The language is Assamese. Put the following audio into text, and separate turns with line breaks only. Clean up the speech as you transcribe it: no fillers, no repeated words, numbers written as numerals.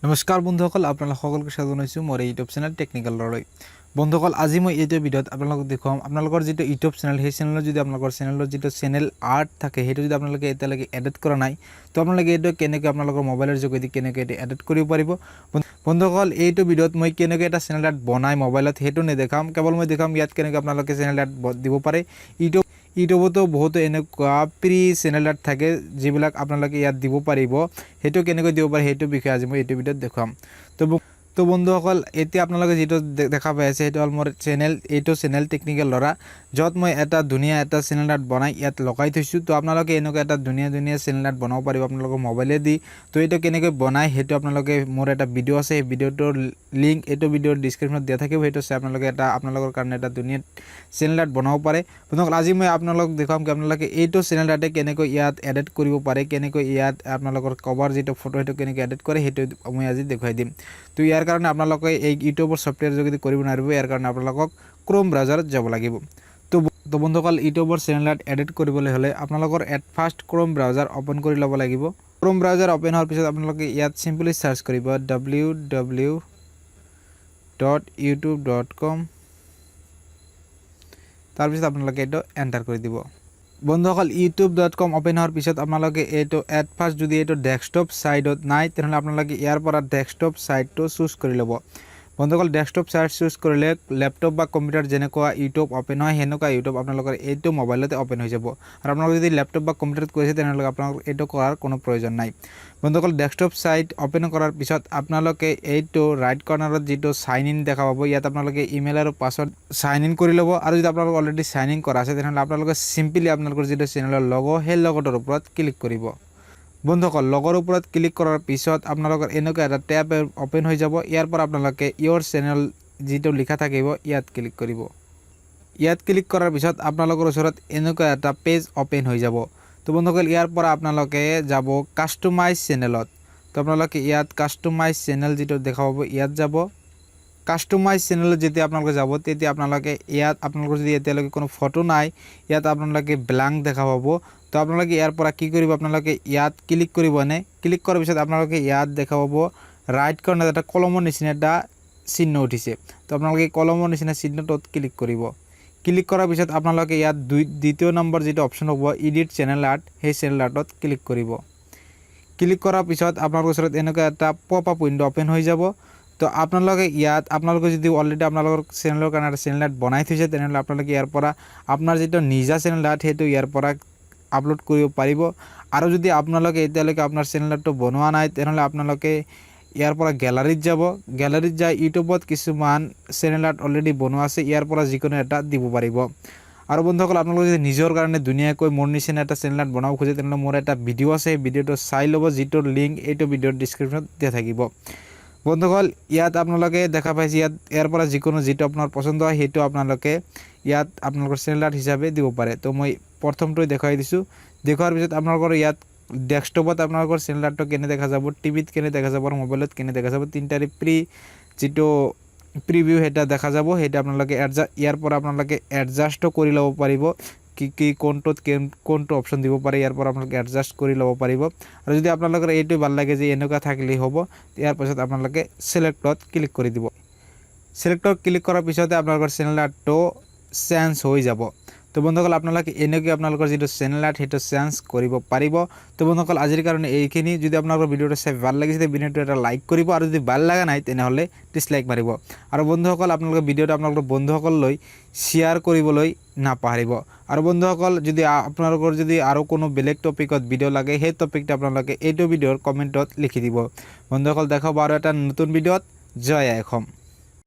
নমস্কাৰ বন্ধুসকল, আপোনালোক সকলোকে স্বাগতম জনাইছোঁ মোৰ ইউটিউব চেনেল টেকনিকেললৈ। বন্ধুসকল, আজি মই এইটো ভিডিঅ'ত আপোনালোকক দেখুৱাম আপোনালোকৰ যিটো ইউটিউব চেনেল, সেই চেনেলত যদি আপোনালোকৰ চেনেলৰ যিটো চেনেল আৰ্ট থাকে সেইটো যদি আপোনালোকে এতিয়ালৈকে এডিট কৰা নাই, তো আপোনালোকে এইটো কেনেকৈ আপোনালোকৰ মোবাইলৰ যোগেদি কেনেকৈ এইটো এডিট কৰিব পাৰিব। বন্ধুসকল, এইটো ভিডিঅ'ত মই কেনেকৈ এটা চেনেল আৰ্ট বনাই মোবাইলত সেইটো নেদেখাম, কেৱল মই দেখাম ইয়াত কেনেকৈ আপোনালোকে চেনেল আৰ্ট দিব পাৰে। ইউটিউবতো বহুতো এনেকুৱা প্ৰি চেনেল আৰ্ট থাকে যিবিলাক আপোনালোকে ইয়াত দিব পাৰিব। সেইটো কেনেকৈ দিব পাৰে সেইটো বিষয়ে আজি মই এইটো ভিডিঅ'ত দেখুৱাম। তো বন্ধুসকল, এতিয়া আপোনালোকে যিটো দেখা পাই আছে সেইটো হ'ল মোৰ চেনেল, এইটো চেনেল টেকনিকেল ল'ৰা, য'ত মই এটা ধুনীয়া এটা চেনেল আৰ্ট বনাই ইয়াত লগাই থৈছোঁ। তো আপোনালোকে এনেকুৱা এটা ধুনীয়া চেনেল আৰ্ট বনাব পাৰিব আপোনালোকৰ মোবাইলেদি। তো এইটো কেনেকৈ বনায় সেইটো আপোনালোকে মোৰ এটা ভিডিঅ' আছে, সেই ভিডিঅ'টোৰ লিংক এইটো ভিডিঅ'ৰ ডিছক্ৰিপশ্যনত দিয়া থাকিব। সেইটো চাই আপোনালোকে আপোনালোকৰ কাৰণে এটা ধুনীয়া চেনেল আৰ্ট বনাব পাৰে। বন্ধুসকল, আজি মই আপোনালোকক দেখুৱাম কি আপোনালোকে এইটো চেনেল আৰ্টে কেনেকৈ ইয়াত এডিট কৰিব পাৰে, কেনেকৈ ইয়াত আপোনালোকৰ কভাৰ যিটো ফটো সেইটো কেনেকৈ এডিট কৰে সেইটো মই আজি দেখুৱাই দিম। তো ইয়াৰ কাৰণে আপোনালোকে এই ইউটিউবৰ ছফ্টৱেৰ যোগেদি কৰিব নোৱাৰিব, ইয়াৰ কাৰণে আপোনালোকক ক্ৰোম ব্ৰাউজাৰত যাব লাগিব। তো বন্ধুসকল, ইউটিউবৰ চেনেল আৰ্ট এডিট কৰিবলৈ হ'লে আপোনালোকৰ ফাৰ্ষ্ট ক্ৰোম ব্ৰাউজাৰ অ'পেন কৰি ল'ব লাগিব। ক্ৰোম ব্ৰাউজাৰ অ'পেন হোৱাৰ পিছত আপোনালোকে ইয়াত চিম্পলি চাৰ্চ কৰিব www.youtube.com। তাৰপিছত আপোনালোকে এইটো এণ্টাৰ কৰি দিব। বন্ধুসকল, youtube.com অ'পেন হোৱাৰ পিছত আপোনালোকে এইটো ফাৰ্ষ্ট যদি এইটো ডেস্কটপ ছাইডত নাই তেনেহ'লে আপোনালোকে ইয়াৰ পৰা ডেস্কটপ ছাইডটো চুজ কৰি ল'ব। বন্ধুসকল, ডেস্কটপ ছাইড চুজ কৰিলে লেপটপ বা কম্পিউটাৰ যেনেকুৱা ইউটিউব অ'পেন হয় সেনেকুৱা ইউটিউব আপোনালোকৰ এইটো মোবাইলতে অ'পেন হৈ যাব। আৰু আপোনালোকে যদি লেপটপ বা কম্পিউটাৰত কৰিছে তেনেহ'লে আপোনালোকৰ এইটো কৰাৰ কোনো প্ৰয়োজন নাই। বন্ধুসকল, ডেস্কটপ ছাইট অ'পেন কৰাৰ পিছত আপোনালোকে এইটো ৰাইট কৰ্নাৰত যিটো চাইন ইন দেখা পাব, ইয়াত আপোনালোকে ইমেইল আৰু পাছৱৰ্ড চাইন ইন কৰি ল'ব। আৰু যদি আপোনালোকে অলৰেডি চাইন ইন কৰা আছে তেনেহ'লে আপোনালোকে চিম্পলি আপোনালোকৰ যিটো চেনেলৰ লগো সেই লগটোৰ ওপৰত ক্লিক কৰিব। বন্ধুসকল, লগৰ ওপৰত ক্লিক কৰাৰ পিছত আপোনালোকৰ এনেকুৱা এটা টেব অ'পেন হৈ যাব। ইয়াৰ পৰা আপোনালোকে ইয়ৰ চেনেল যিটো লিখা থাকিব ইয়াত ক্লিক কৰিব। ইয়াত ক্লিক কৰাৰ পিছত আপোনালোকৰ ওচৰত এনেকুৱা এটা পেজ অ'পেন হৈ যাব। তো বন্ধুসকল, ইয়াৰ পৰা আপোনালোকে যাব কাষ্টমাইজ চেনেলত। তো আপোনালোকে ইয়াত কাষ্টমাইজ চেনেল যিটো দেখা পাব ইয়াত যাব। কাষ্টমাইজ চেনেলত যেতিয়া আপোনালোকে যাব তেতিয়া আপোনালোকে ইয়াত আপোনালোকৰ যদি এতিয়ালৈকে কোনো ফটো নাই, ইয়াত আপোনালোকে ব্লাংক দেখা পাব। তো আপোনালোকে ইয়াৰ পৰা কি কৰিব, আপোনালোকে ইয়াত ক্লিক কৰিব। ক্লিক কৰাৰ পিছত আপোনালোকে ইয়াত দেখা পাব ৰাইট কৰ্নাৰত এটা কলমৰ নিচিনা এটা চিহ্ন উঠিছে। তো আপোনালোকে কলমৰ নিচিনা চিহ্নটোত ক্লিক কৰিব। ক্লিক কৰাৰ পিছত আপোনালোকে ইয়াত দ্বিতীয় নম্বৰ যিটো অপশ্যন হ'ব এডিট চেনেল আৰ্ট, সেই চেনেল আৰ্টত ক্লিক কৰিব। ক্লিক কৰাৰ পিছত আপোনালোকৰ ওচৰত এনেকুৱা এটা পপ আপ উইণ্ড' অ'পেন হৈ যাব। তো আপোনালোকে ইয়াত আপোনালোকে যদি অলৰেডি আপোনালোকৰ চেনেলৰ কাৰণে এটা চেনেল আৰ্ট বনাই থৈছে তেনেহ'লে আপোনালোকে ইয়াৰ পৰা আপোনাৰ যিটো নিজা চেনেল আৰ্ট সেইটো ইয়াৰ পৰা আপলোড কৰিব পাৰিব। আৰু যদি আপোনালোকে এতিয়ালৈকে আপোনাৰ চেনেল আৰ্টটো বনোৱা নাই তেনেহ'লে আপোনালোকে ইয়াৰ পৰা গেলাৰীত যাব। গেলাৰীত যাই ইউটিউবত কিছুমান চেনেল আৰ্ট অলৰেডি বনোৱা আছে, ইয়াৰ পৰা যিকোনো এটা দিব পাৰিব। আৰু বন্ধুসকল, আপোনালোকে যদি নিজৰ কাৰণে ধুনীয়াকৈ মোৰ নিচিনা এটা চেনেল আৰ্ট বনাব খোজে তেনেহ'লে মোৰ এটা ভিডিঅ' আছে, সেই ভিডিঅ'টো চাই ল'ব, যিটোৰ লিংক এইটো ভিডিঅ'ৰ ডিছক্ৰিপশ্যনত দিয়া থাকিব। বন্ধুসকল, ইয়াত আপোনালোকে দেখা পাইছে ইয়াৰ পৰা যিকোনো যিটো আপোনাৰ পচন্দ হয় সেইটো আপোনালোকে ইয়াত আপোনালোকৰ চেনেল আৰ্ট হিচাপে দিব পাৰে। তো মই প্ৰথমটোৱে দেখুৱাই দিছোঁ। দেখুৱাৰ পিছত আপোনালোকৰ ইয়াত ডেস্কটপত আপোনালোকৰ চেনেল আৰ্টটো কেনে দেখা যাব, টিভিত কেনে দেখা যাব আৰু মোবাইলত কেনে দেখা যাব, তিনিটাৰে যিটো প্ৰিভিউ সেইটো দেখা যাব। সেইটো আপোনালোকে ইয়াৰ পৰা আপোনালোকে এডজাষ্টো কৰি ল'ব পাৰিব, কি কোনটো অপশ্যন দিব পাৰে ইয়াৰ পৰা আপোনালোকে এডজাষ্ট কৰি ল'ব পাৰিব। আৰু যদি আপোনালোকৰ এইটো ভাল লাগে যে এনেকুৱা থাকিলেই হ'ব, ইয়াৰ পাছত আপোনালোকে ছিলেক্টত ক্লিক কৰি দিব। ছিলেক্টত ক্লিক কৰাৰ পিছতে আপোনালোকৰ চেনেল আৰ্টটো চেঞ্জ হৈ যাব। তো বন্ধুসকল, আপোনালোকে এনেকৈ আপোনালোকৰ যিটো চেনেল আৰ্ট সেইটো চেঞ্জ কৰিব পাৰিব। তো বন্ধুসকল, আজিৰ কাৰণে এইখিনি। যদি আপোনালোকৰ ভিডিঅ'টো চাই ভাল লাগিছে ভিডিঅ'টো এটা লাইক কৰিব, আৰু যদি ভাল লগা নাই তেনেহ'লে ডিছলাইক মাৰিব। আৰু বন্ধুসকল, আপোনালোকৰ ভিডিঅ'টো আপোনালোকৰ বন্ধুসকললৈ শ্বেয়াৰ কৰিবলৈ নাপাহৰিব। আৰু বন্ধুসকল, যদি আপোনালোকৰ যদি আৰু কোনো বেলেগ টপিকত ভিডিঅ' লাগে সেই টপিকটো আপোনালোকে এইটো ভিডিঅ'ৰ কমেণ্টত লিখি দিব। বন্ধুসকল, দেখা পাব আৰু এটা নতুন ভিডিঅ'ত। জয় আই অসম।